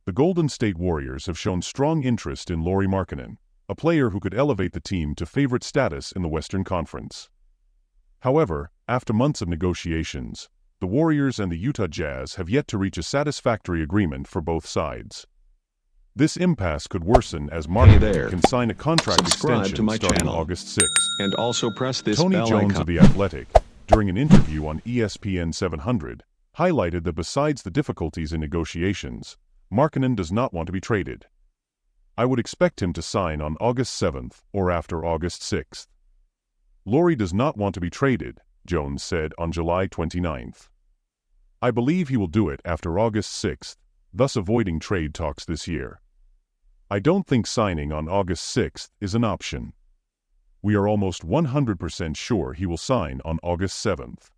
The Golden State Warriors have shown strong interest in Lauri Markkanen, a player who could elevate the team to favorite status in the Western Conference. However, after months of negotiations, the Warriors and the Utah Jazz have yet to reach a satisfactory agreement for both sides. This impasse could worsen as Markkanen can sign a contract extension starting August 6. And also press this Tony bell Jones icon. of The Athletic, during an interview on ESPN 700, highlighted that besides the difficulties in negotiations, Markkanen does not want to be traded. I would expect him to sign on August 7th or after August 6th. Lauri does not want to be traded, Jones said on July 29th. I believe he will do it after August 6th, thus avoiding trade talks this year. I don't think signing on August 6th is an option. We are almost 100% sure he will sign on August 7th.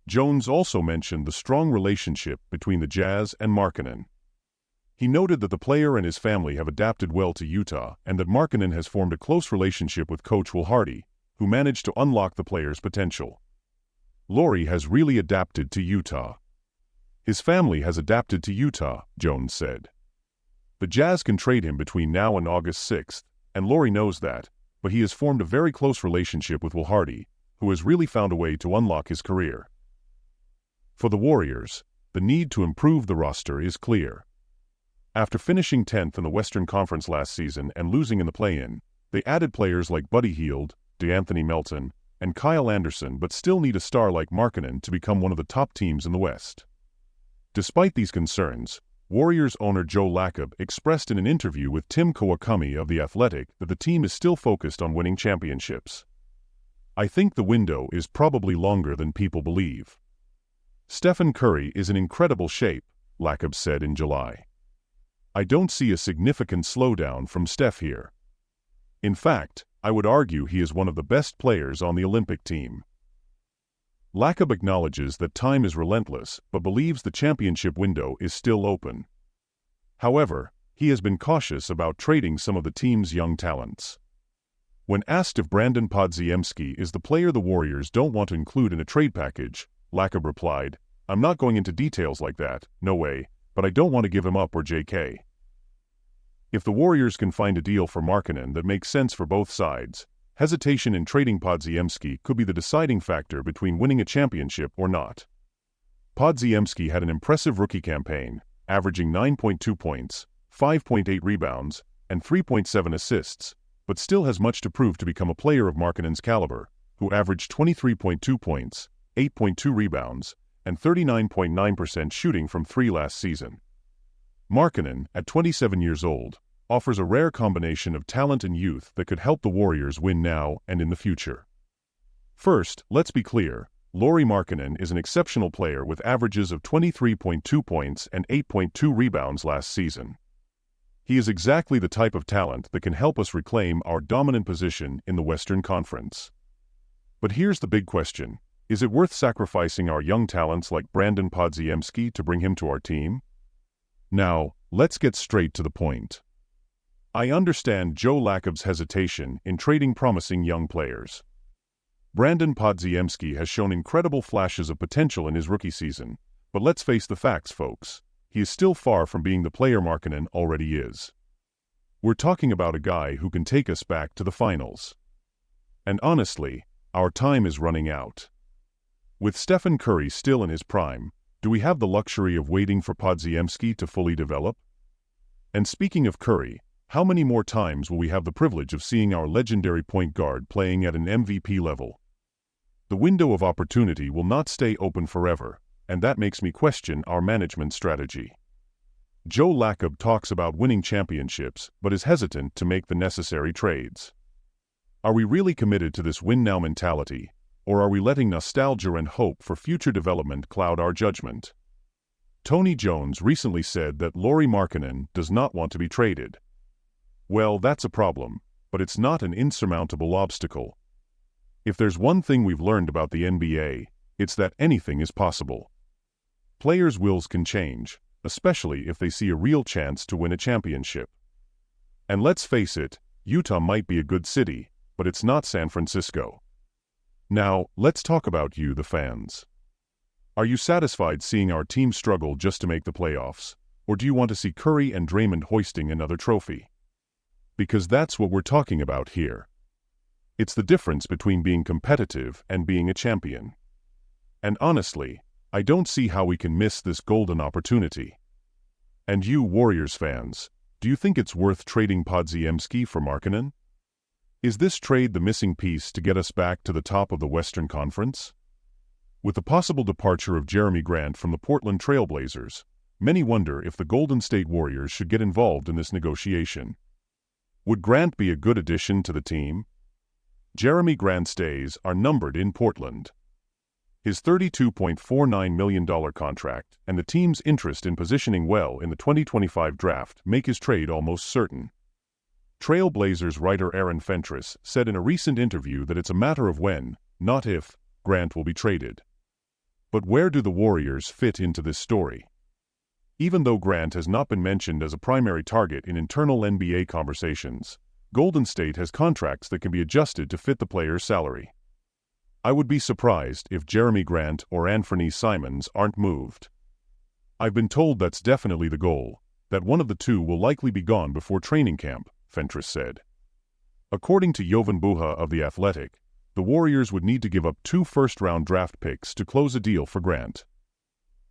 Jones also mentioned the strong relationship between the Jazz and Markkanen. He noted that the player and his family have adapted well to Utah and that Markkanen has formed a close relationship with coach Will Hardy, who managed to unlock the player's potential. Lauri has really adapted to Utah. His family has adapted to Utah, Jones said. The Jazz can trade him between now and August 6th, and Lauri knows that, but he has formed a very close relationship with Will Hardy, who has really found a way to unlock his career. For the Warriors, the need to improve the roster is clear. After finishing 10th in the Western Conference last season and losing in the play-in, they added players like Buddy Hield, DeAnthony Melton, and Kyle Anderson but still need a star like Markkanen to become one of the top teams in the West. Despite these concerns, Warriors owner Joe Lacob expressed in an interview with Tim Kawakami of The Athletic that the team is still focused on winning championships. I think the window is probably longer than people believe. Stephen Curry is in incredible shape, Lacob said in July. I don't see a significant slowdown from Steph here. In fact, I would argue he is one of the best players on the Olympic team. Lacob acknowledges that time is relentless but believes the championship window is still open. However, he has been cautious about trading some of the team's young talents. When asked if Brandon Podziemski is the player the Warriors don't want to include in a trade package, Lacob replied, "I'm not going into details like that, no way, but I don't want to give him up or JK." If the Warriors can find a deal for Markkanen that makes sense for both sides, hesitation in trading Podziemski could be the deciding factor between winning a championship or not. Podziemski had an impressive rookie campaign, averaging 9.2 points, 5.8 rebounds, and 3.7 assists, but still has much to prove to become a player of Markkanen's caliber, who averaged 23.2 points, 8.2 rebounds, and 39.9% shooting from three last season. Markkanen, at 27 years old, offers a rare combination of talent and youth that could help the Warriors win now and in the future. First, let's be clear, Lauri Markkanen is an exceptional player with averages of 23.2 points and 8.2 rebounds last season. He is exactly the type of talent that can help us reclaim our dominant position in the Western Conference. But here's the big question. Is it worth sacrificing our young talents like Brandon Podziemski to bring him to our team? Now, let's get straight to the point. I understand Joe Lacob's hesitation in trading promising young players. Brandon Podziemski has shown incredible flashes of potential in his rookie season, but let's face the facts, folks. He is still far from being the player Markkanen already is. We're talking about a guy who can take us back to the finals. And honestly, our time is running out. With Stephen Curry still in his prime, do we have the luxury of waiting for Podziemski to fully develop? And speaking of Curry, how many more times will we have the privilege of seeing our legendary point guard playing at an MVP level? The window of opportunity will not stay open forever, and that makes me question our management strategy. Joe Lacob talks about winning championships but is hesitant to make the necessary trades. Are we really committed to this win-now mentality, or are we letting nostalgia and hope for future development cloud our judgment? Tony Jones recently said that Lauri Markkanen does not want to be traded. Well, that's a problem, but it's not an insurmountable obstacle. If there's one thing we've learned about the NBA, it's that anything is possible. Players' wills can change, especially if they see a real chance to win a championship. And let's face it, Utah might be a good city, but it's not San Francisco. Now, let's talk about you, the fans. Are you satisfied seeing our team struggle just to make the playoffs? Or do you want to see Curry and Draymond hoisting another trophy? Because that's what we're talking about here. It's the difference between being competitive and being a champion. And honestly, I don't see how we can miss this golden opportunity. And you Warriors fans, do you think it's worth trading Podziemski for Markkanen? Is this trade the missing piece to get us back to the top of the Western Conference? With the possible departure of Jerami Grant from the Portland Trail Blazers, many wonder if the Golden State Warriors should get involved in this negotiation. Would Grant be a good addition to the team? Jerami Grant's days are numbered in Portland. His $32.49 million contract and the team's interest in positioning well in the 2025 draft make his trade almost certain. Trail Blazers writer Aaron Fentress said in a recent interview that it's a matter of when, not if, Grant will be traded. But where do the Warriors fit into this story? Even though Grant has not been mentioned as a primary target in internal NBA conversations, Golden State has contracts that can be adjusted to fit the player's salary. I would be surprised if Jerami Grant or Anthony Simons aren't moved. I've been told that's definitely the goal, that one of the two will likely be gone before training camp, Fentress said. According to Jovan Buha of The Athletic, the Warriors would need to give up 2 first-round draft picks to close a deal for Grant.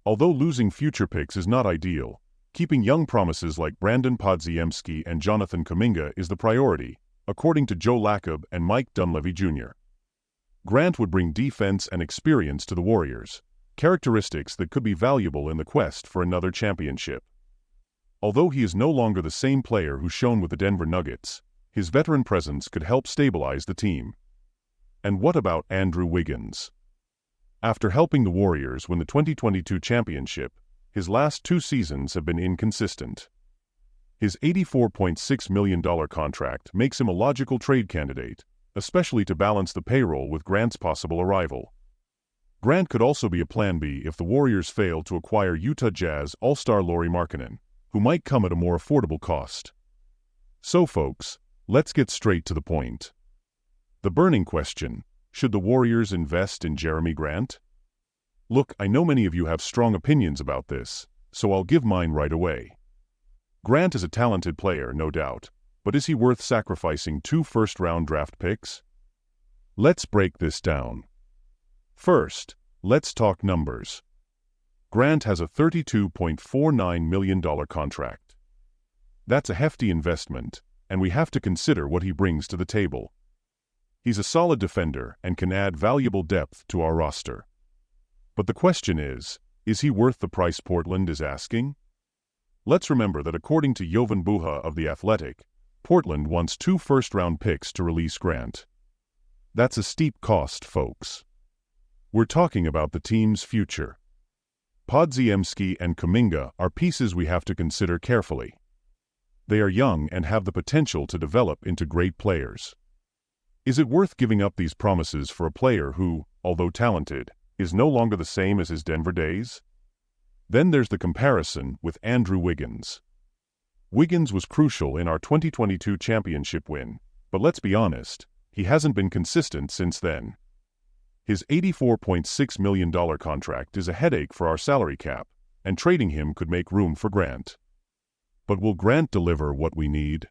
Although losing future picks is not ideal, keeping young promises like Brandon Podziemski and Jonathan Kuminga is the priority, according to Joe Lacob and Mike Dunleavy Jr. Grant would bring defense and experience to the Warriors, characteristics that could be valuable in the quest for another championship. Although he is no longer the same player who shone with the Denver Nuggets, his veteran presence could help stabilize the team. And what about Andrew Wiggins? After helping the Warriors win the 2022 championship, his last 2 seasons have been inconsistent. His $84.6 million contract makes him a logical trade candidate, especially to balance the payroll with Grant's possible arrival. Grant could also be a plan B if the Warriors fail to acquire Utah Jazz All-Star Lauri Markkanen, who might come at a more affordable cost. So folks, let's get straight to the point. The burning question: should the Warriors invest in Jerami Grant? Look, I know many of you have strong opinions about this, so I'll give mine right away. Grant is a talented player, no doubt, but is he worth sacrificing 2 first-round draft picks? Let's break this down. First, let's talk numbers. Grant has a $32.49 million contract. That's a hefty investment, and we have to consider what he brings to the table. He's a solid defender and can add valuable depth to our roster. But the question is he worth the price Portland is asking? Let's remember that according to Jovan Buha of The Athletic, Portland wants 2 first-round picks to release Grant. That's a steep cost, folks. We're talking about the team's future. Podziemski and Kuminga are pieces we have to consider carefully. They are young and have the potential to develop into great players. Is it worth giving up these promises for a player who, although talented, is no longer the same as his Denver days? Then there's the comparison with Andrew Wiggins. Wiggins was crucial in our 2022 championship win, but let's be honest, he hasn't been consistent since then. His $84.6 million contract is a headache for our salary cap, and trading him could make room for Grant. But will Grant deliver what we need?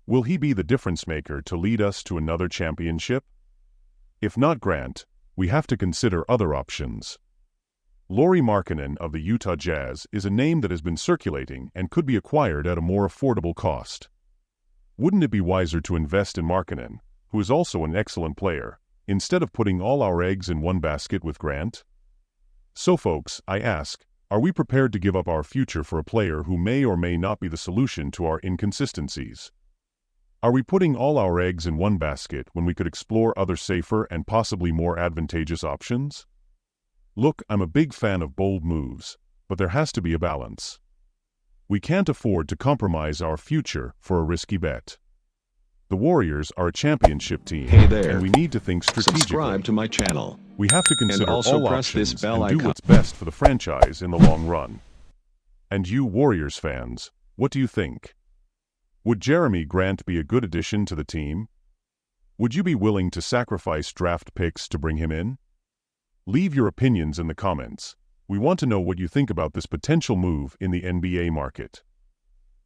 Will he be the difference maker to lead us to another championship? If not Grant, we have to consider other options. Lauri Markkanen of the Utah Jazz is a name that has been circulating and could be acquired at a more affordable cost. Wouldn't it be wiser to invest in Markkanen, who is also an excellent player, instead of putting all our eggs in one basket with Grant? So folks, I ask, are we prepared to give up our future for a player who may or may not be the solution to our inconsistencies? Are we putting all our eggs in one basket when we could explore other safer and possibly more advantageous options? Look, I'm a big fan of bold moves, but there has to be a balance. We can't afford to compromise our future for a risky bet. The Warriors are a championship team, Hey there. and we need to think strategically. Subscribe to my channel. We have to consider And also all press options this bell and do icon. what's best for the franchise in the long run. And you Warriors fans, what do you think? Would Jerami Grant be a good addition to the team? Would you be willing to sacrifice draft picks to bring him in? Leave your opinions in the comments, We want to know what you think about this potential move in the NBA market.